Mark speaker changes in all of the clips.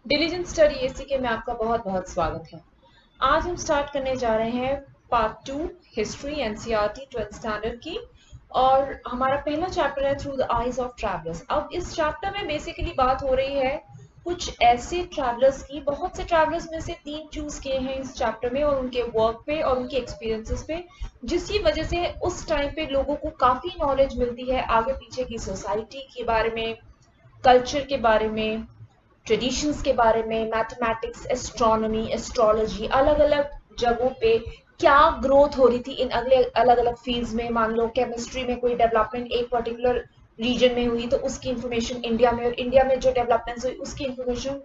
Speaker 1: Diligent study AC में आपका बहुत बहुत स्वागत है। आज हम स्टार्ट करने जा रहे हैं part 2 history NCERT 12th standard की। और हमारा पहला चैप्टर है through the eyes of travellers. अब इस चैप्टर में बेसिकली बात हो रही है कुछ ऐसे ट्रैवलर्स की। बहुत से ट्रैवलर्स में से 3 चूज किए हैं इस चैप्टर में और उनके वर्क पे और उनके एक्सपीरियंसेस पे, जिसकी वजह से उस टाइम पे लोगों को काफी नॉलेज मिलती है आगे पीछे की सोसाइटी के बारे में, कल्चर के बारे में, ट्रेडिशंस के बारे में, मैथमेटिक्स, एस्ट्रोनॉमी, एस्ट्रोलॉजी, अलग अलग जगहों पे क्या ग्रोथ हो रही थी इन अगले अलग अलग फील्ड्स में। मान लो केमिस्ट्री में कोई डेवलपमेंट एक पर्टिकुलर रीजन में हुई तो उसकी इंफॉर्मेशन इंडिया में, और इंडिया में जो डेवलपमेंट्स हुई उसकी इंफॉर्मेशन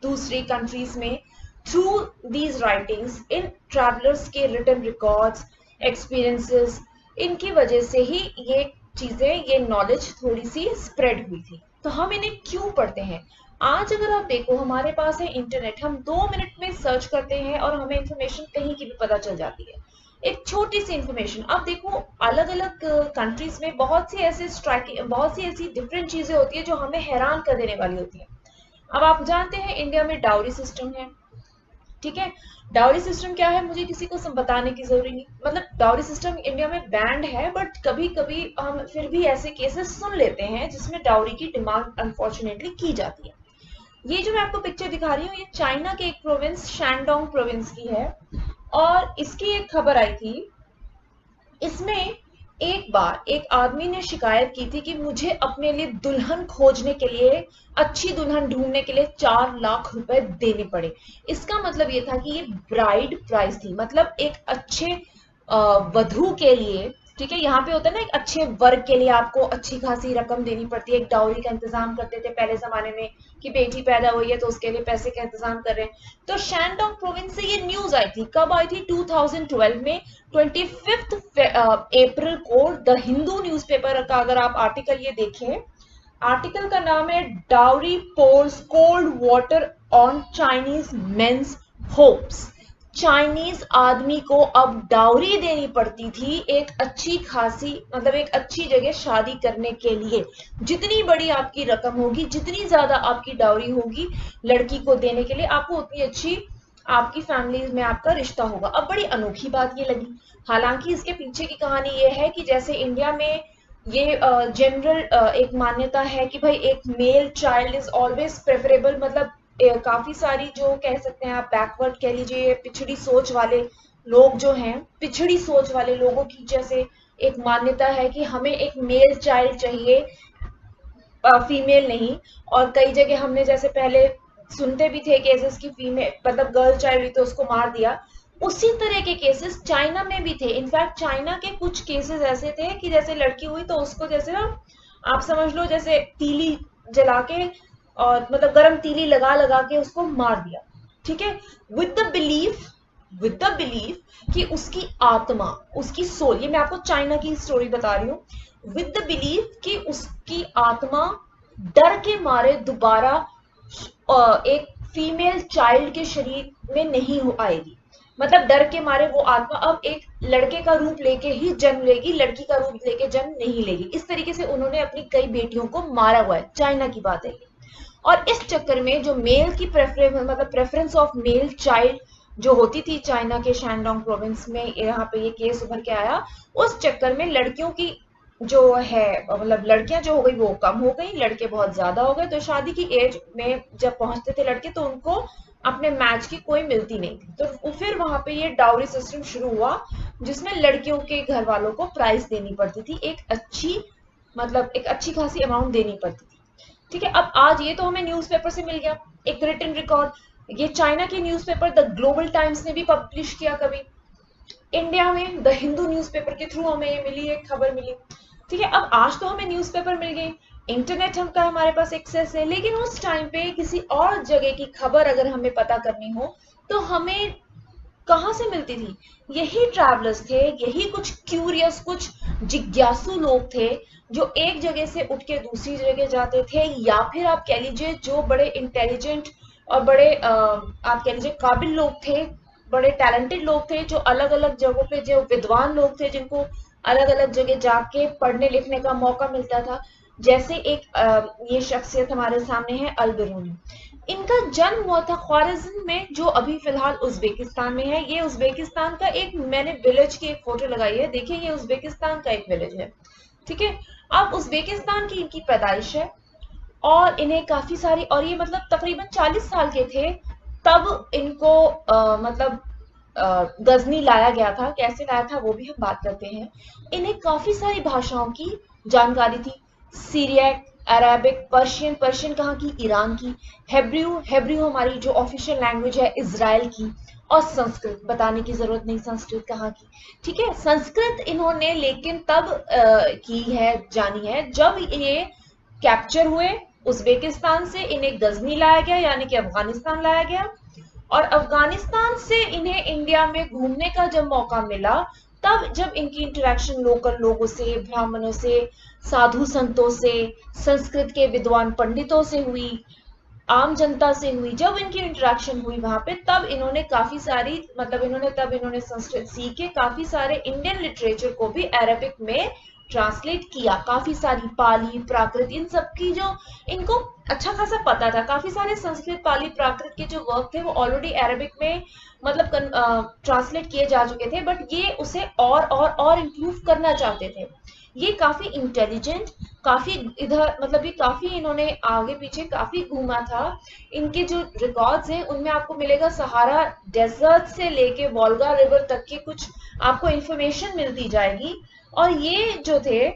Speaker 1: दूसरी कंट्रीज में। Through these writings, in travellers के रिटन रिकॉर्ड्स, एक्सपीरियंसेस, इनकी वजह से ही ये चीजें, ये नॉलेज थोड़ी सी स्प्रेड हुई थी। तो हम इन्हें क्यों पढ़ते हैं? आज अगर आप देखो हमारे पास है इंटरनेट, हम 2 मिनट में सर्च करते हैं और हमें इंफॉर्मेशन कहीं की भी पता चल जाती है, एक छोटी सी इंफॉर्मेशन। अब देखो अलग अलग कंट्रीज में बहुत सी ऐसे स्ट्राइकिंग, बहुत सी ऐसी डिफरेंट चीजें होती है जो हमें हैरान कर देने वाली होती है। अब आप जानते हैं इंडिया में डाउरी सिस्टम है, ठीक है। डाउरी सिस्टम क्या है मुझे किसी को बताने की जरूरी नहीं, मतलब डाउरी सिस्टम इंडिया में बैंड है, बट कभी कभी हम फिर भी ऐसे केसेस सुन लेते हैं जिसमें डाउरी की डिमांड अनफॉर्चुनेटली की जाती है। ये जो मैं आपको पिक्चर दिखा रही हूँ ये चाइना के एक प्रोविंस शैंडोंग प्रोविंस की है, और इसकी एक खबर आई थी। इसमें एक बार एक आदमी ने शिकायत की थी कि मुझे अपने लिए दुल्हन खोजने के लिए, अच्छी दुल्हन ढूंढने के लिए 4 लाख रुपए देने पड़े। इसका मतलब ये था कि ये ब्राइड प्राइस थी, मतलब एक अच्छे वधू के लिए, ठीक है। यहाँ पे होता है ना, एक अच्छे वर्ग के लिए आपको अच्छी खासी रकम देनी पड़ती है, एक डाउरी का इंतजाम करते थे पहले जमाने में कि बेटी पैदा हुई है तो उसके लिए पैसे का इंतजाम कर रहे हैं। तो शैंडोंग प्रोविंस से ये न्यूज आई थी। कब आई थी? 2012 में 25 अप्रैल को द हिंदू न्यूज़पेपर का अगर आप आर्टिकल ये देखें, आर्टिकल का नाम है dowry pours cold water on Chinese men's hopes. Chinese आदमी को अब डाउरी देनी पड़ती थी एक अच्छी खासी, मतलब एक अच्छी जगह शादी करने के लिए। जितनी बड़ी आपकी रकम होगी, जितनी ज्यादा आपकी डाउरी होगी लड़की को देने के लिए, आपको उतनी अच्छी आपकी फैमिली में आपका रिश्ता होगा। अब बड़ी अनोखी बात ये लगी। हालांकि इसके पीछे की कहानी ये है कि जैसे इंडिया में ये जनरल एक मान्यता है कि भाई एक male child is always preferable, मतलब काफी सारी जो कह सकते हैं आप बैकवर्ड कह लीजिए, पिछड़ी सोच वाले लोग जो हैं, पिछड़ी सोच वाले लोगों की जैसे एक मान्यता है कि हमें एक मेल चाइल्ड चाहिए, फीमेल नहीं। और कई जगह हमने जैसे पहले सुनते भी थे केसेस की फीमेल, मतलब गर्ल चाइल्ड हुई तो उसको मार दिया। उसी तरह के केसेस चाइना में भी थे। इनफैक्ट चाइना के कुछ केसेस ऐसे थे कि जैसे लड़की हुई तो उसको जैसे ना, आप समझ लो जैसे तीली जला के, और मतलब गरम तीली लगा लगा के उसको मार दिया, ठीक है। With the belief, with the belief कि उसकी आत्मा, उसकी सोल, ये मैं आपको चाइना की स्टोरी बता रही हूँ, विद द बिलीफ कि उसकी आत्मा डर के मारे दोबारा एक फीमेल चाइल्ड के शरीर में नहीं हो आएगी। मतलब डर के मारे वो आत्मा अब एक लड़के का रूप लेके ही जन्म लेगी, लड़की का रूप लेके जन्म नहीं लेगी। इस तरीके से उन्होंने अपनी कई बेटियों को मारा हुआ है, चाइना की बात है। और इस चक्कर में जो मेल की प्रेफरेंस, मतलब प्रेफरेंस ऑफ मेल चाइल्ड जो होती थी चाइना के शैंडोंग प्रोविंस में, यहाँ पे ये केस उभर के आया। उस चक्कर में लड़कियों की जो है, मतलब लड़कियां जो हो गई वो कम हो गई, लड़के बहुत ज्यादा हो गए। तो शादी की एज में जब पहुंचते थे लड़के तो उनको अपने मैच की कोई मिलती नहीं थी। तो फिर वहां पे ये डाउरी सिस्टम शुरू हुआ जिसमें लड़कियों के घर वालों को प्राइस देनी पड़ती थी, एक अच्छी, मतलब एक अच्छी खासी अमाउंट देनी पड़ती थी, ठीक है। अब आज ये तो हमें न्यूज़पेपर से मिल गया, एक रिटन रिकॉर्ड। ये चाइना के न्यूज़पेपर द ग्लोबल टाइम्स ने भी पब्लिश किया कभी। इंडिया में द हिंदू न्यूज़पेपर के थ्रू हमें ये मिली, एक खबर मिली, ठीक है। अब आज तो हमें न्यूज़पेपर मिल गई, इंटरनेट हम का हमारे पास एक्सेस है, लेकिन उस टाइम पे किसी और जगह की खबर अगर हमें पता करनी हो तो हमें कहाँ से मिलती थी? यही ट्रैवलर्स थे, यही कुछ क्यूरियस, कुछ जिज्ञासु लोग थे जो एक जगह से उठ के दूसरी जगह जाते थे, या फिर आप कह लीजिए जो बड़े इंटेलिजेंट और बड़े आप कह लीजिए काबिल लोग थे, बड़े टैलेंटेड लोग थे, जो अलग अलग जगहों पे, जो विद्वान लोग थे जिनको अलग अलग जगह जाके पढ़ने लिखने का मौका मिलता था। जैसे एक ये शख्सियत हमारे सामने है अल बिरूनी। इनका जन्म हुआ था ख्वारिज़्म में, जो अभी फिलहाल उज्बेकिस्तान में है। ये उज्बेकिस्तान का एक, मैंने विलेज की एक फोटो लगाई है, देखिए ये उज्बेकिस्तान का एक विलेज है, ठीक है। अब उज्बेकिस्तान की इनकी पैदाइश है और इन्हें काफी सारी, और ये मतलब तकरीबन 40 साल के थे तब इनको मतलब गजनी लाया गया था। कैसे लाया था वो भी हम बात करते हैं। इन्हें काफी सारी भाषाओं की जानकारी थी, सीरियक, अरेबिक, पर्शियन, पर्शियन कहाँ की, ईरान की, हेब्रू, हेब्रू हमारी जो ऑफिशियल लैंग्वेज है इजराइल की, और संस्कृत बताने की जरूरत नहीं, संस्कृत कहाँ की, ठीक है। संस्कृत इन्होंने लेकिन तब की है, जानी है, जब ये कैप्चर हुए उज्बेकिस्तान से, इन्हें गजनी लाया गया यानी कि अफगानिस्तान लाया गया, और अफगानिस्तान से इन्हें इंडिया में घूमने का जब मौका मिला, तब जब इनकी इंटरेक्शन लोकल लोगों से, ब्राह्मणों से, साधु संतों से, संस्कृत के विद्वान पंडितों से हुई, आम जनता से हुई, जब इनकी इंटरेक्शन हुई वहां पे, तब इन्होंने काफी सारी, मतलब इन्होंने संस्कृत सीख के काफी सारे इंडियन लिटरेचर को भी अरेबिक में ट्रांसलेट किया। काफी सारी पाली, प्राकृत, इन सब की जो इनको अच्छा खासा पता था। काफी सारे संस्कृत, पाली, प्राकृत के जो वर्क थे वो ऑलरेडी अरेबिक में मतलब ट्रांसलेट किए जा चुके थे, बट ये उसे और इम्प्रूव करना चाहते थे। ये काफी इंटेलिजेंट, काफी इधर मतलब ये काफी इन्होंने आगे पीछे काफी घूमा था। इनके जो रिकॉर्ड्स हैं उनमें आपको मिलेगा सहारा डेजर्ट से लेके वोल्गा रिवर तक की कुछ आपको इंफॉर्मेशन मिलती जाएगी। और ये जो थे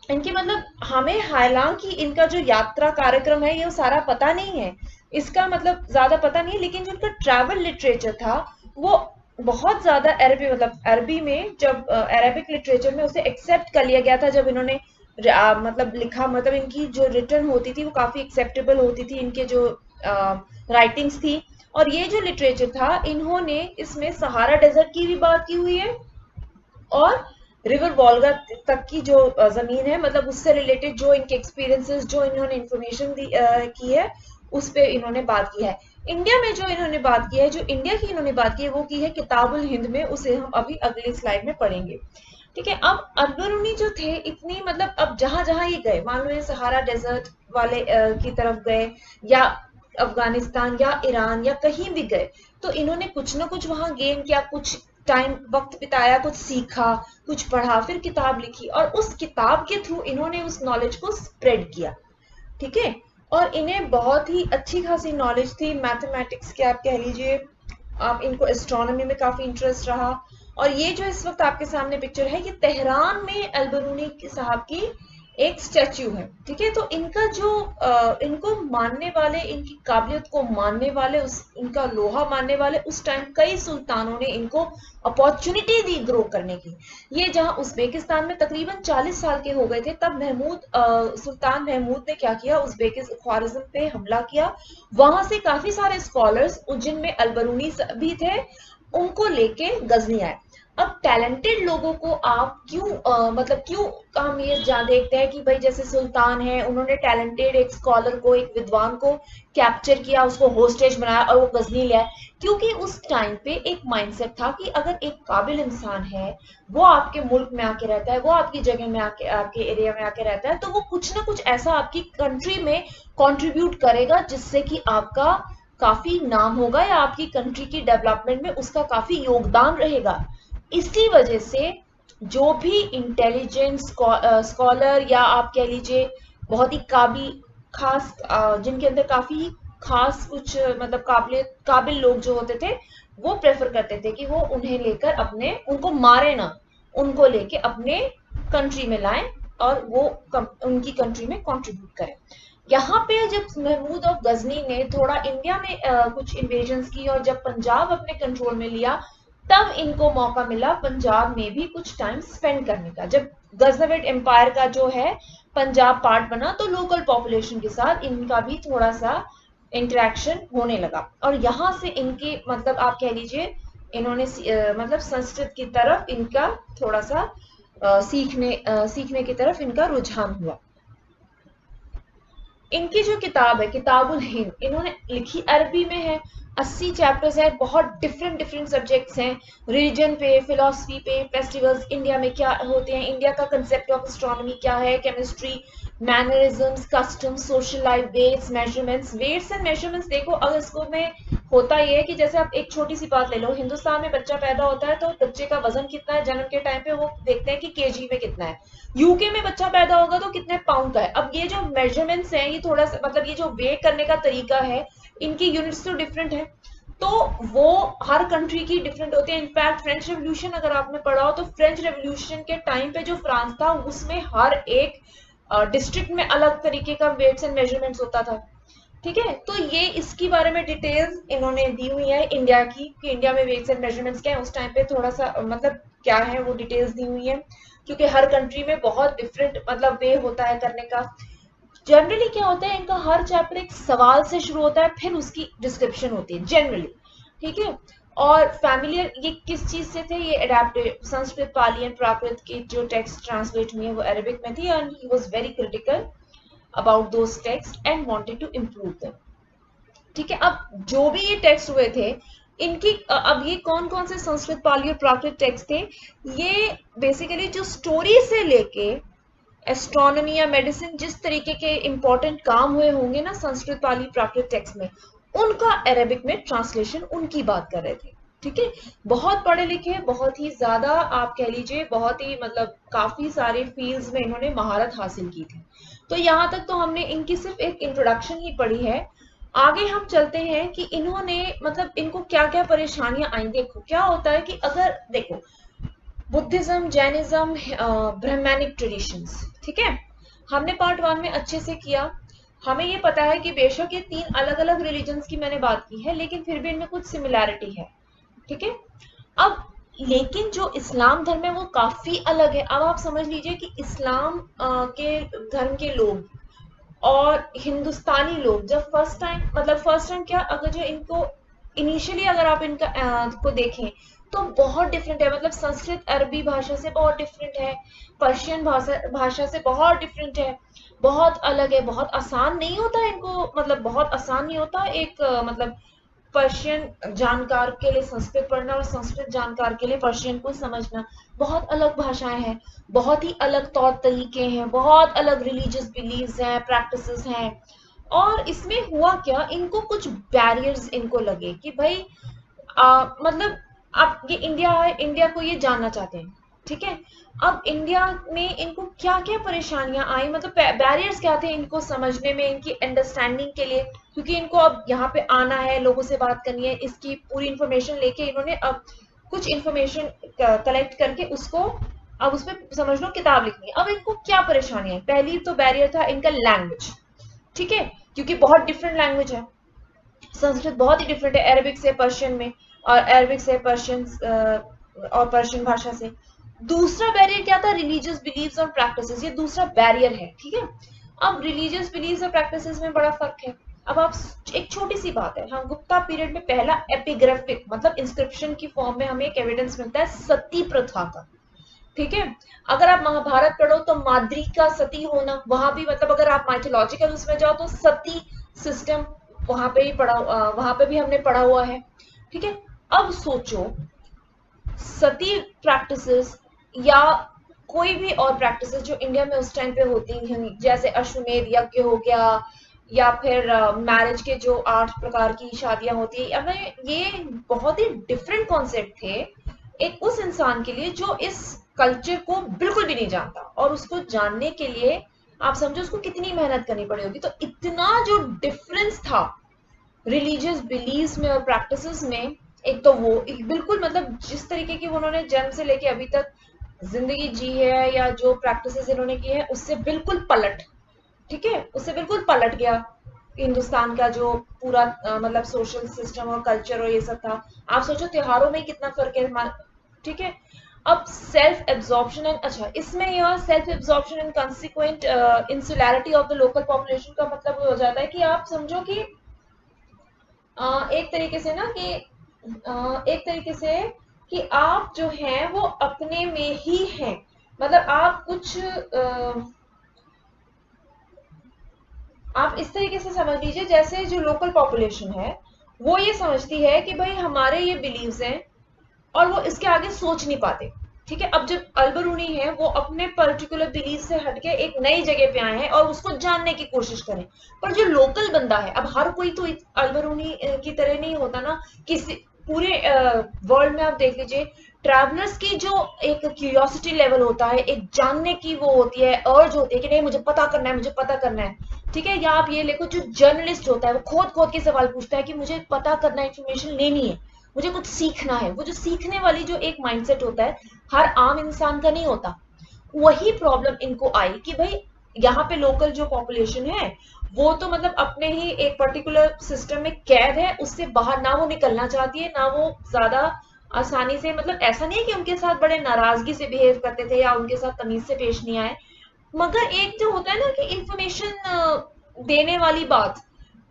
Speaker 1: इनके मतलब हमें, हालांकि इनका जो यात्रा कार्यक्रम है ये सारा पता नहीं है, इसका मतलब ज्यादा पता नहीं है, लेकिन जो इनका ट्रैवल लिटरेचर था वो बहुत ज्यादा अरबी, मतलब अरबी में जब अरेबिक लिटरेचर में उसे एक्सेप्ट कर लिया गया था, जब इन्होंने मतलब लिखा, मतलब इनकी जो रिटर्न होती थी वो काफी एक्सेप्टेबल होती थी, इनके जो राइटिंग्स थी। और ये जो लिटरेचर था, इन्होंने इसमें सहारा डेजर्ट की भी बात की हुई है, और रिवर वोल्गा तक की जो जमीन है, मतलब उससे रिलेटेड जो इनके एक्सपीरियंसेस, जो इन्होंने इंफॉर्मेशन की है, उस पे इन्होंने बात की है। इंडिया में जो इन्होंने बात की है, जो इंडिया की इन्होंने बात की है, वो की है किताबुल हिंद में, उसे हम अभी अगली स्लाइड में पढ़ेंगे, ठीक है। अब अकबरूनी जो थे इतनी, मतलब अब जहां जहां ये गए, मान लो ये सहारा डेजर्ट वाले की तरफ गए, या अफगानिस्तान या ईरान या कहीं भी गए, तो इन्होंने कुछ ना कुछ वहां गेन किया, कुछ टाइम वक्त बिताया, कुछ सीखा, कुछ पढ़ा, फिर किताब लिखी, और उस किताब के थ्रू इन्होंने उस नॉलेज को स्प्रेड किया, ठीक है। और इन्हें बहुत ही अच्छी खासी नॉलेज थी मैथमेटिक्स की, आप कह लीजिए, आप इनको एस्ट्रोनॉमी में काफी इंटरेस्ट रहा। और ये जो इस वक्त आपके सामने पिक्चर है, ये तेहरान में अलबरूनी साहब की एक स्टैच्यू है, ठीक है। तो इनका जो इनको मानने वाले, इनकी काबिलियत को मानने वाले, इनका लोहा मानने वाले, उस टाइम कई सुल्तानों ने इनको अपॉर्चुनिटी दी ग्रो करने की। ये जहां उज्बेकिस्तान में तकरीबन 40 साल के हो गए थे, तब सुल्तान महमूद ने क्या किया, उज्बेकिस्तान ख्वारिज़्म पे हमला किया। वहां से काफी सारे स्कॉलर्स, जिनमें अलबरूनी भी थे, उनको लेके गजनी आए। अब टैलेंटेड लोगों को आप क्यों हम ये देखते हैं कि भाई जैसे सुल्तान है, उन्होंने टैलेंटेड एक स्कॉलर को, एक विद्वान को कैप्चर किया, उसको होस्टेज बनाया और वो गजनी ले आए, क्योंकि उस टाइम पे एक माइंडसेट था कि अगर एक काबिल इंसान है, वो आपके मुल्क में आके रहता है, वो आपकी जगह में आके, आपके एरिया में आके रहता है, तो वो कुछ ना कुछ ऐसा आपकी कंट्री में कंट्रीब्यूट करेगा जिससे कि आपका काफी नाम होगा, या आपकी कंट्री की डेवलपमेंट में उसका काफी योगदान रहेगा। इसी वजह से जो भी इंटेलिजेंट स्कॉलर, या आप कह लीजिए बहुत ही खास जिनके अंदर काफी खास कुछ मतलब काबिल लोग जो होते थे, वो प्रेफर करते थे कि वो उन्हें लेकर उनको मारे ना, उनको लेके अपने कंट्री में लाएं और वो उनकी कंट्री में कंट्रीब्यूट करें। यहाँ पे जब महमूद ऑफ गजनी ने थोड़ा इंडिया में कुछ इन्वेजन्स की, और जब पंजाब अपने कंट्रोल में लिया, तब इनको मौका मिला पंजाब में भी कुछ टाइम स्पेंड करने का। जब गजनविद एम्पायर का जो है पंजाब पार्ट बना, तो लोकल पॉपुलेशन के साथ इनका भी थोड़ा सा इंटरेक्शन होने लगा, और यहाँ से इनके मतलब आप कह लीजिए इन्होंने मतलब संस्कृत की तरफ इनका थोड़ा सा सीखने की तरफ इनका रुझान हुआ। इनकी जो किताब है किताबुल हिंद, इन्होंने लिखी अरबी में है, 80 चैप्टर्स हैं, बहुत डिफरेंट सब्जेक्ट्स हैं, रिलीजन पे, फिलोसफी पे, फेस्टिवल्स इंडिया में क्या होते हैं, इंडिया का कंसेप्ट ऑफ एस्ट्रोनॉमी क्या है, chemistry, mannerisms, customs, social life, weights, measurements. Weights and measurements देखो, अगर इसको में होता ये है कि जैसे आप एक छोटी सी बात ले लो, हिंदुस्तान में बच्चा पैदा होता है तो बच्चे का वजन कितना है जन्म के टाइम पे वो देखते हैं कि केजी में कितना है। यूके में बच्चा पैदा होगा तो कितने पाउंड का है। अब ये जो मेजरमेंट्स हैं ये थोड़ा सा मतलब ये जो वेट करने का तरीका है, इनकी यूनिट्स तो डिफरेंट है, तो वो हर कंट्री की डिफरेंट होती है। इनफैक्ट फ्रेंच रेवोल्यूशन अगर आपने पढ़ा हो तो फ्रेंच रेवोल्यूशन के टाइम पे जो फ्रांस था उसमें हर एक डिस्ट्रिक्ट में अलग तरीके का वेट्स एंड मेजरमेंट्स होता था। ठीक है, तो ये इसकी बारे में डिटेल्स इन्होंने दी हुई है इंडिया की, कि इंडिया में वेट्स एंड मेजरमेंट्स क्या है उस टाइम पे, थोड़ा सा मतलब क्या है वो डिटेल्स दी हुई है, क्योंकि हर कंट्री में बहुत डिफरेंट मतलब वे होता है करने का। जनरली क्या होता है, इनका हर चैप्टर एक सवाल से शुरू होता है, फिर उसकी डिस्क्रिप्शन होती है जनरली। ठीक है, और फैमिलियर ये किस चीज से थे, ये अडेप्टेड संस्कृत, पाली एंड प्राकृत की जो टेक्स्ट ट्रांसलेट हुई है वो अरेबिक में थी, and he was very critical about those text and wanted to improve them. ठीक है, अब जो भी ये टेक्स्ट हुए थे इनकी अब ये कौन कौन से संस्कृत, पाली और प्राकृत टेक्स्ट थे, ये बेसिकली जो स्टोरी से लेके एस्ट्रोनॉमी या मेडिसिन, जिस तरीके के इंपॉर्टेंट काम हुए होंगे ना संस्कृत, पाली, प्राकृत टेक्स्ट में, उनका अरेबिक में ट्रांसलेशन उनकी बात कर रहे थे। ठीक है, बहुत पढ़े लिखे, बहुत ही ज्यादा आप कह लीजिए, बहुत ही मतलब काफी सारे फील्ड्स में इन्होंने महारत हासिल की थी। तो यहाँ तक तो हमने इनकी सिर्फ एक इंट्रोडक्शन ही पढ़ी है। आगे हम चलते हैं कि इन्होंने मतलब इनको क्या क्या परेशानियां आई। देखो क्या होता है कि अगर देखो बुद्धिज्म, जैनिज्म, ब्राह्मणिक ट्रेडिशंस, ठीक है, हमने पार्ट 1 में अच्छे से किया। हमें ये पता है कि बेशक ये 3 अलग अलग रिलीजन्स की मैंने बात की है, लेकिन फिर भी इनमें कुछ सिमिलैरिटी है। ठीक है, अब लेकिन जो इस्लाम धर्म है वो काफी अलग है। अब आप समझ लीजिए कि इस्लाम के धर्म के लोग और हिंदुस्तानी लोग जब फर्स्ट टाइम क्या, अगर जो इनको इनिशियली अगर आप इनका को देखें तो बहुत डिफरेंट है। मतलब संस्कृत अरबी भाषा से बहुत डिफरेंट है, पर्शियन भाषा से बहुत डिफरेंट है, बहुत अलग है। बहुत आसान नहीं होता इनको, मतलब बहुत आसान नहीं होता एक मतलब पर्शियन जानकार के लिए संस्कृत पढ़ना और संस्कृत जानकार के लिए पर्शियन को समझना। बहुत अलग भाषाएं हैं, बहुत ही अलग तौर तरीके हैं, बहुत अलग रिलीजियस बिलीव्स हैं, प्रैक्टिसेस हैं। और इसमें हुआ क्या, इनको कुछ बैरियर्स इनको लगे कि भाई मतलब आप ये इंडिया है, इंडिया को ये जानना चाहते हैं। ठीक है, अब इंडिया में इनको क्या क्या परेशानियां आई, मतलब बैरियर्स क्या थे इनको समझने में, इनकी अंडरस्टैंडिंग के लिए, क्योंकि इनको अब यहाँ पे आना है, लोगों से बात करनी है, इसकी पूरी इंफॉर्मेशन लेके इन्होंने अब कुछ इंफॉर्मेशन कलेक्ट करके उसको अब उसमें समझ लो किताब लिखनी है। अब इनको क्या परेशानी है, पहली तो बैरियर था इनका लैंग्वेज। ठीक है, क्योंकि बहुत डिफरेंट लैंग्वेज है, संस्कृत बहुत ही डिफरेंट है अरबिक से पर्शियन में, और अरबिक से पर्शियन और पर्शियन भाषा से। दूसरा बैरियर क्या था, रिलीजियस बिलीव्स और प्रैक्टिसेस, ये दूसरा बैरियर है। ठीक है, अब रिलीजियस बिलीव्स और प्रैक्टिसेस में बड़ा फर्क है। अब आप एक छोटी सी बात है, हम गुप्ता पीरियड में पहला एपिग्राफिक मतलब इंस्क्रिप्शन की फॉर्म में हमें एक एविडेंस मिलता है सती प्रथा का। ठीक है, अगर आप महाभारत पढ़ो तो माद्री का सती होना, वहां भी मतलब अगर आप माइथोलॉजिकल उसमें जाओ तो सती सिस्टम वहां पे ही वहां पे भी हमने पढ़ा हुआ है। ठीक है, अब सोचो सती प्रैक्टिसेस या कोई भी और प्रैक्टिसेस जो इंडिया में उस टाइम पे होती हैं, जैसे अश्वमेध यज्ञ हो गया, या फिर मैरिज के जो 8 प्रकार की शादियां होती है, अब ये बहुत ही डिफरेंट कॉन्सेप्ट थे एक उस इंसान के लिए जो इस कल्चर को बिल्कुल भी नहीं जानता, और उसको जानने के लिए आप समझो उसको कितनी मेहनत करनी पड़ी होगी। तो इतना जो डिफरेंस था रिलीजियस बिलीव्स में और प्रैक्टिसेस में, एक तो वो बिल्कुल मतलब जिस तरीके की उन्होंने जन्म से लेके अभी तक जिंदगी जी है या जो प्रैक्टिसेस इन्होंने की है उससे बिल्कुल पलट, ठीक है, उससे बिल्कुल पलट गया हिंदुस्तान का जो पूरा मतलब सोशल सिस्टम और कल्चर और ये सब था। आप सोचो त्योहारों में कितना फर्क है। ठीक है, अब सेल्फ एब्जॉर्प्शन एंड, अच्छा इसमें यह self absorption and consequent insularity of the local population का मतलब हो जाता है कि आप समझो कि एक तरीके से ना कि एक तरीके से कि आप जो हैं वो अपने में ही हैं, मतलब आप कुछ आप इस तरीके से समझ लीजिए जैसे जो लोकल पॉपुलेशन है वो ये समझती है कि भाई हमारे ये बिलीव्स हैं और वो इसके आगे सोच नहीं पाते। ठीक है। अब जब अल्बरूनी है वो अपने पर्टिकुलर बिलीफ से हटके एक नई जगह पे आए हैं और उसको जानने की कोशिश करें, पर जो लोकल बंदा है, अब हर कोई तो अल्बरूनी की तरह नहीं होता ना। किसी पूरे वर्ल्ड में आप देख लीजिए, ट्रैवलर्स की जो एक क्यूरियोसिटी लेवल होता है, एक जानने की वो होती है, अर्ज होती है कि नहीं मुझे पता करना है, मुझे पता करना है, ठीक है। या आप ये देखो, जो जर्नलिस्ट होता है वो खोद खोद के सवाल पूछता है कि मुझे पता करना है, इंफॉर्मेशन लेनी है, मुझे कुछ सीखना है। वो जो सीखने वाली जो एक माइंडसेट होता है, हर आम इंसान का नहीं होता। वही प्रॉब्लम इनको आई कि भाई यहाँ पे लोकल जो पॉपुलेशन है वो तो मतलब अपने ही एक पर्टिकुलर सिस्टम में कैद है, उससे बाहर ना वो निकलना चाहती है, ना वो ज्यादा आसानी से, मतलब ऐसा नहीं है कि उनके साथ बड़े नाराजगी से बिहेव करते थे या उनके साथ तमीज से पेश नहीं आए, मगर एक जो होता है ना कि इंफॉर्मेशन देने वाली बात,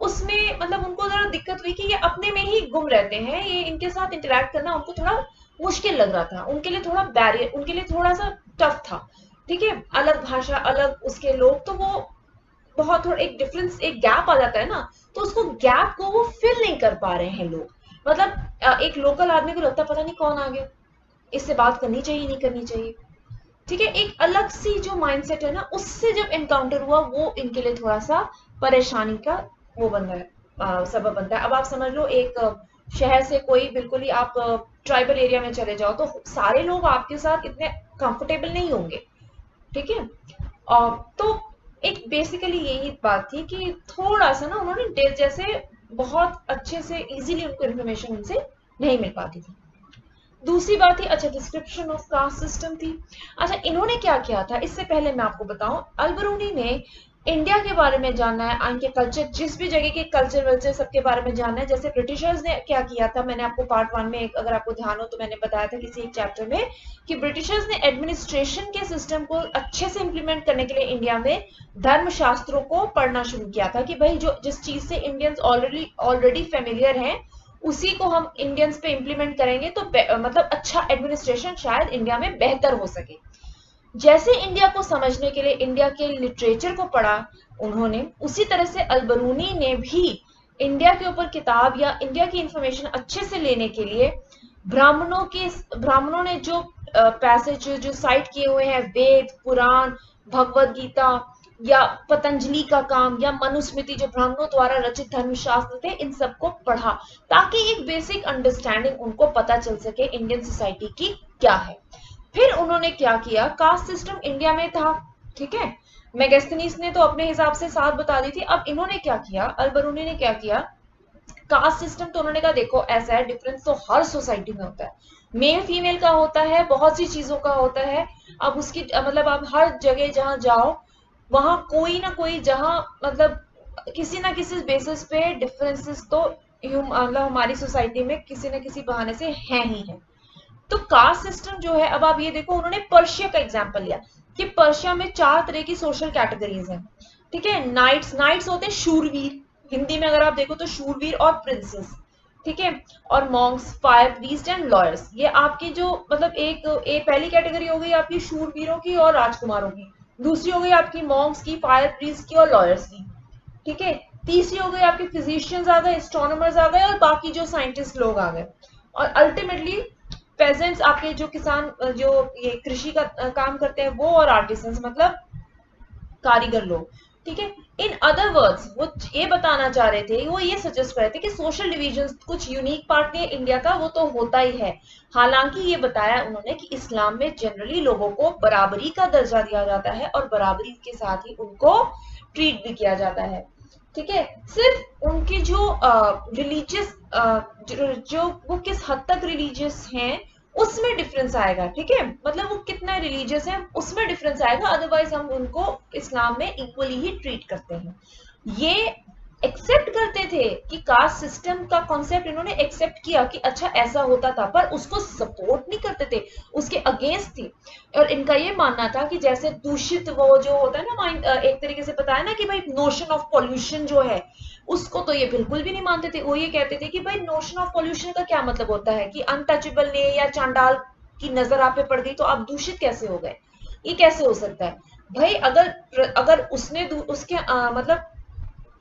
Speaker 1: उसमें मतलब उनको जरा दिक्कत हुई कि ये अपने में ही गुम रहते हैं, ये इनके साथ इंटरेक्ट करना उनको थोड़ा मुश्किल लग रहा था, उनके लिए थोड़ा बैरियर, उनके लिए थोड़ा सा टफ था, ठीक है। अलग भाषा, अलग उसके लोग, तो वो बहुत थोड़ा एक डिफरेंस, एक गैप आ जाता है ना, तो उसको गैप को वो फिल नहीं कर पा रहे हैं लोग। मतलब एक लोकल आदमी को लगता है पता नहीं कौन आ गया, इससे बात करनी चाहिए नहीं करनी चाहिए, ठीक है। एक अलग सी जो माइंडसेट है ना, उससे जब एनकाउंटर हुआ वो इनके लिए थोड़ा सा परेशानी का वो बन रहा है, सबब बनता है। अब आप समझ लो, एक शहर से कोई बिल्कुल ही आप ट्राइबल एरिया में चले जाओ तो सारे लोग आपके साथ इतने कंफर्टेबल नहीं होंगे, ठीक है। तो एक बेसिकली यही बात थी कि थोड़ा सा ना उन्होंने जैसे बहुत अच्छे से इजीली उनको इन्फॉर्मेशन उनसे नहीं मिल पाती थी। दूसरी बात थी, अच्छा, डिस्क्रिप्शन ऑफ कास्ट सिस्टम थी। अच्छा, इन्होंने क्या किया था, इससे पहले मैं आपको बताऊं, अल्बरूनी ने इंडिया के बारे में जानना है, इनके कल्चर, जिस भी जगह के कल्चर वल्चर सबके बारे में जानना है। जैसे ब्रिटिशर्स ने क्या किया था, मैंने आपको पार्ट 1 में, अगर आपको ध्यान हो तो मैंने बताया था किसी एक चैप्टर में, कि ब्रिटिशर्स ने एडमिनिस्ट्रेशन के सिस्टम को अच्छे से इंप्लीमेंट करने के लिए इंडिया में धर्मशास्त्रों को पढ़ना शुरू किया था, कि भाई जो जिस चीज से इंडियंस ऑलरेडी फेमिलियर हैं उसी को हम इंडियंस पे इंप्लीमेंट करेंगे तो मतलब अच्छा एडमिनिस्ट्रेशन शायद इंडिया में बेहतर हो सके। जैसे इंडिया को समझने के लिए इंडिया के लिटरेचर को पढ़ा उन्होंने, उसी तरह से अल्बरूनी ने भी इंडिया के ऊपर किताब या इंडिया की इंफॉर्मेशन अच्छे से लेने के लिए ब्राह्मणों ने जो पैसेज जो साइट किए हुए हैं, वेद, पुराण, भगवत गीता या पतंजलि का काम या मनुस्मृति, जो ब्राह्मणों द्वारा रचित धर्मशास्त्र थे, इन सबको पढ़ा ताकि एक बेसिक अंडरस्टैंडिंग उनको पता चल सके इंडियन सोसाइटी की क्या है। फिर उन्होंने क्या किया, कास्ट सिस्टम इंडिया में था, ठीक है। मेगास्थनीज ने तो अपने हिसाब से साथ बता दी थी। अब इन्होंने क्या किया, अल्बरूनी ने क्या किया, कास्ट सिस्टम तो उन्होंने कहा देखो ऐसा है, डिफरेंस तो हर सोसाइटी में होता है, मेल फीमेल का होता है, बहुत सी चीजों का होता है। अब उसकी मतलब आप हर जगह जहां जाओ वहां कोई ना कोई, जहां मतलब किसी ना किसी बेसिस पे डिफरेंसेस तो मतलब हमारी सोसाइटी में किसी ना किसी बहाने से हैं ही है। तो कास्ट सिस्टम जो है, अब आप ये देखो, उन्होंने पर्शिया का एग्जांपल लिया कि पर्शिया में 4 तरह की सोशल कैटेगरीज हैं, ठीक है। नाइट्स होते हैं शूरवीर, हिंदी में अगर आप देखो तो शूरवीर और प्रिंसेस, ठीक है। और Monks, fire priest and lawyers, ये आपकी जो मतलब एक पहली कैटेगरी हो गई आपकी शूरवीरों की और राजकुमारों की, दूसरी हो गई आपकी मॉन्क्स की, फायर प्रीस्ट की और लॉयर्स की, ठीक है। तीसरी हो गई आपके फिजिशियंस आ गए, एस्ट्रोनॉमर्स आ गए और बाकी जो साइंटिस्ट लोग आ गए। और अल्टीमेटली पेजेंट्स, आपके जो किसान जो ये कृषि का काम करते हैं वो, और आर्टिसंस मतलब कारीगर लोग, ठीक है। इन अदर वर्ड्स वो ये बताना चाह रहे थे, वो ये सजेस्ट कर रहे थे कि सोशल डिवीजन कुछ यूनिक पार्ट नहीं है इंडिया का, वो तो होता ही है। हालांकि ये बताया उन्होंने कि इस्लाम में जनरली लोगों को बराबरी का दर्जा दिया जाता है और बराबरी के साथ ही उनको ट्रीट भी किया जाता है, ठीक है। सिर्फ उनकी जो रिलीजियस जो वो किस हद तक रिलीजियस हैं उसमें डिफरेंस आएगा, ठीक है। मतलब वो कितना रिलीजियस है उसमें डिफरेंस आएगा, अदरवाइज हम उनको इस्लाम में इक्वली ही ट्रीट करते हैं। ये एक्सेप्ट करते थे कि कास्ट सिस्टम का कॉन्सेप्ट इन्होंने एक्सेप्ट किया कि अच्छा ऐसा होता था, पर उसको सपोर्ट नहीं करते थे, उसके अगेंस्ट थी। और इनका ये मानना था कि जैसे दूषित वो जो होता है ना माइंड, एक तरीके से बताया ना कि भाई नोशन ऑफ पॉल्यूशन जो है उसको तो ये बिल्कुल भी नहीं मानते थे। वो ये कहते थे कि भाई नोशन ऑफ पॉल्यूशन का क्या मतलब होता है कि अनटचेबल ने या चांडाल की नजर आप पे पड़ गई तो आप दूषित कैसे हो गए, ये कैसे हो सकता है भाई। अगर उसने उसके मतलब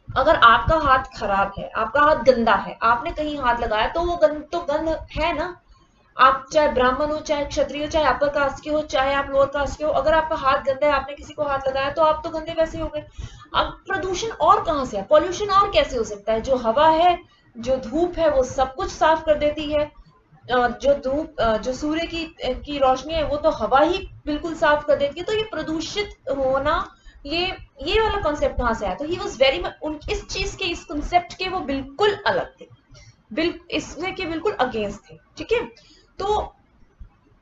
Speaker 1: अगर आपका हाथ खराब है, आपका हाथ गंदा है, आपने कहीं हाथ लगाया तो वो गंद है ना, आप चाहे ब्राह्मण हो, चाहे क्षत्रिय हो, चाहे अपर कास्ट के हो, चाहे आप लोअर कास्ट के हो, अगर आपका हाथ गंदा है, आपने किसी को हाथ लगाया तो आप तो गंदे वैसे हो गए। अब प्रदूषण और कहाँ से है, पॉल्यूशन और कैसे हो सकता है? जो हवा है, जो धूप है, वो सब कुछ साफ कर देती है। जो धूप, जो सूर्य की रोशनी है, वो तो हवा ही बिल्कुल साफ कर देती है। तो ये प्रदूषित होना, ये ये वाला कॉन्सेप्ट कहाँ से आया? तो ही वॉज वेरी मच इस चीज के, इस कॉन्सेप्ट के वो बिल्कुल अलग थे, इसमें के बिल्कुल अगेंस्ट थे। ठीक है, तो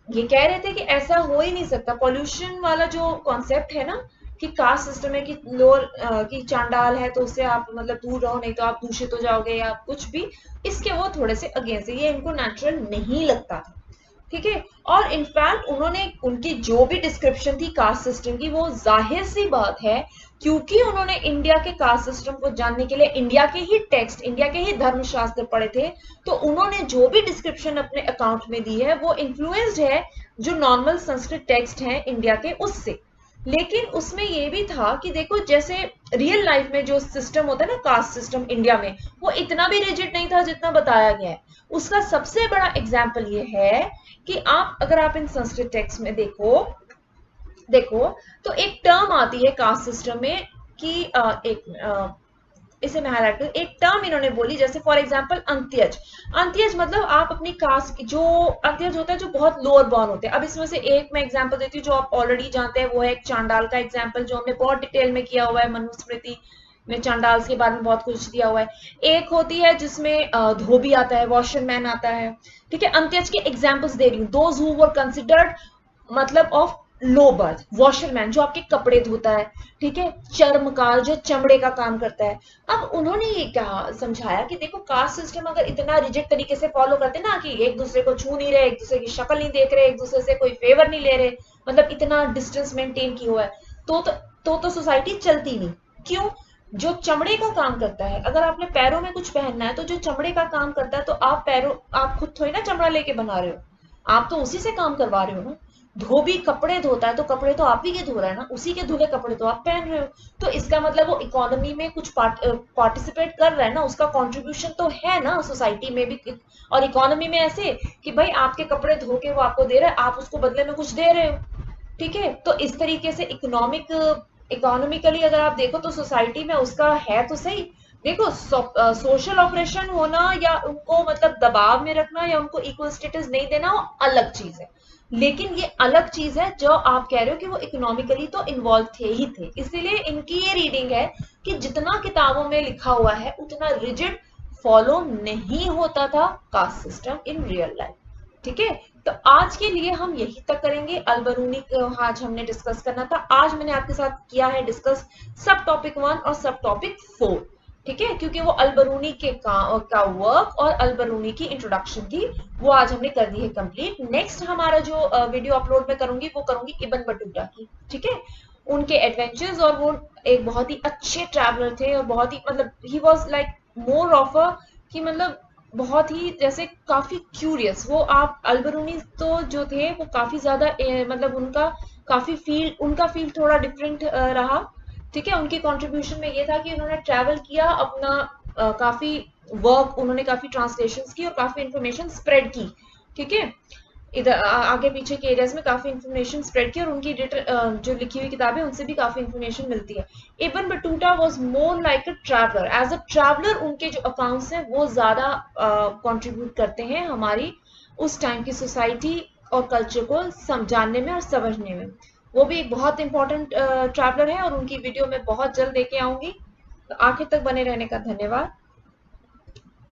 Speaker 1: ये कह रहे थे कि ऐसा हो ही नहीं सकता। पॉल्यूशन वाला जो कॉन्सेप्ट है ना, कि कास्ट सिस्टम है, कि लोअर की चांडाल है तो उससे आप मतलब दूर रहो, नहीं तो आप दूषित हो जाओगे या कुछ भी, इसके वो थोड़े से अगेंस्ट है, ये इनको नेचुरल नहीं लगता था। ठीक है, और इनफैक्ट उन्होंने, उनकी जो भी डिस्क्रिप्शन थी कास्ट सिस्टम की, वो जाहिर सी बात है, क्योंकि उन्होंने इंडिया के कास्ट सिस्टम को जानने के लिए इंडिया के ही टेक्स्ट, इंडिया के ही धर्मशास्त्र पढ़े थे, तो उन्होंने जो भी डिस्क्रिप्शन अपने अकाउंट में दी है वो इन्फ्लुएंस्ड है जो नॉर्मल संस्कृत टेक्स्ट हैं इंडिया के, उससे। लेकिन उसमें ये भी था कि देखो, जैसे रियल लाइफ में जो सिस्टम होता है ना, कास्ट सिस्टम इंडिया में, वो इतना भी रिजिड नहीं था जितना बताया गया है। उसका सबसे बड़ा एग्जाम्पल ये है कि आप, अगर आप इन संस्कृत टेक्स्ट में देखो तो एक टर्म आती है कास्ट सिस्टम में कि इसे मैं हाईलाइट करूं, एक टर्म इन्होंने बोली, जैसे फॉर एग्जांपल अंत्यज। अंत्यज मतलब आप अपनी कास्ट, जो अंत्यज होता है जो बहुत लोअर बॉर्न होते हैं। अब इसमें से एक मैं एग्जांपल देती हूँ जो आप ऑलरेडी जानते हैं, वो है एक चांडाल का एग्जांपल, जो हमने बहुत डिटेल में किया हुआ है, मनुस्मृति में चांडाल के बारे में बहुत कुछ दिया हुआ है। एक होती है जिसमें धोबी आता है, वॉशरमैन आता है। ठीक है, अंत्यज के एग्जाम्पल्स दे रही हूँ। दोज हु वर कंसिडर्ड, मतलब ऑफ लो बर्थ, वॉशरमैन जो आपके कपड़े धोता है। ठीक है, चर्मकार जो चमड़े का काम करता है। अब उन्होंने ये कहा, समझाया कि देखो, कास्ट सिस्टम अगर इतना रिजिड तरीके से फॉलो करते ना, कि एक दूसरे को छू नहीं रहे, एक दूसरे की शक्ल नहीं देख रहे, एक दूसरे से कोई फेवर नहीं ले रहे, मतलब इतना डिस्टेंस मेंटेन की हुआ है, तो सोसाइटी चलती नहीं। क्यों? जो चमड़े का काम करता है, अगर आपने पैरों में कुछ पहनना है तो जो चमड़े का काम करता है, तो आप खुद थोड़ी ना चमड़ा लेके बना रहे हो, आप तो उसी से काम करवा रहे हो ना। धोबी कपड़े धोता है तो कपड़े तो आप ही के धो रहा है ना, उसी के धुले कपड़े तो आप पहन रहे हो। तो इसका मतलब वो इकोनॉमी में कुछ पार्टिसिपेट कर रहा है ना, उसका कंट्रीब्यूशन तो है ना सोसाइटी में भी। और इकोनॉमी में ऐसे कि भाई आपके कपड़े धो के वो आपको दे रहा है, आप उसको बदले में कुछ दे रहे हो। ठीक है, तो इस तरीके से इकोनॉमिकली अगर आप देखो तो सोसाइटी में उसका है तो सही। देखो, सोशल ऑपरेशन होना या उनको मतलब दबाव में रखना या उनको इक्वल स्टेटस नहीं देना, वो अलग चीज है। लेकिन ये अलग चीज है जो आप कह रहे हो कि वो इकोनॉमिकली तो इन्वॉल्व थे ही थे। इसीलिए इनकी ये रीडिंग है कि जितना किताबों में लिखा हुआ है उतना रिजिड फॉलो नहीं होता था caste system in real life. ठीक है, तो आज के लिए हम यही तक करेंगे। अलबरूनी को आज हमने डिस्कस करना था। आज मैंने आपके साथ किया है डिस्कस सब टॉपिक 1 और सब टॉपिक 4। ठीक है, क्योंकि वो अलबरूनी का वर्क और अलबरूनी की इंट्रोडक्शन थी, वो आज हमने कर दी है कंप्लीट। नेक्स्ट हमारा जो वीडियो अपलोड मैं करूंगी वो करूंगी इब्न बटूता की। ठीक है, उनके एडवेंचर्स, और वो एक बहुत ही अच्छे ट्रैवलर थे और बहुत ही मतलब he was like more of a, कि मतलब बहुत ही जैसे काफी क्यूरियस। वो आप अलबरूनी तो जो थे वो काफी ज्यादा मतलब उनका फील्ड थोड़ा डिफरेंट रहा। ठीक है, उनकी कंट्रीब्यूशन में ये था कि उन्होंने ट्रैवल किया अपना, काफी वर्क, उन्होंने काफी ट्रांसलेशंस की और काफी इंफॉर्मेशन स्प्रेड की। ठीक है, इधर आगे पीछे के एरियाज में काफी इंफॉर्मेशन स्प्रेड की, और उनकी जो लिखी हुई किताबें उनसे भी काफी इंफॉर्मेशन मिलती है। Ibn Battuta was more like a traveller. As a traveller उनके जो अकाउंट्स हैं वो ज्यादा कंट्रीब्यूट करते हैं हमारी उस टाइम की सोसाइटी और कल्चर को जानने में और समझने में। वो भी एक बहुत इंपॉर्टेंट ट्रैवलर है और उनकी वीडियो मैं बहुत जल्द लेके आऊंगी। तो आखिर तक बने रहने का धन्यवाद।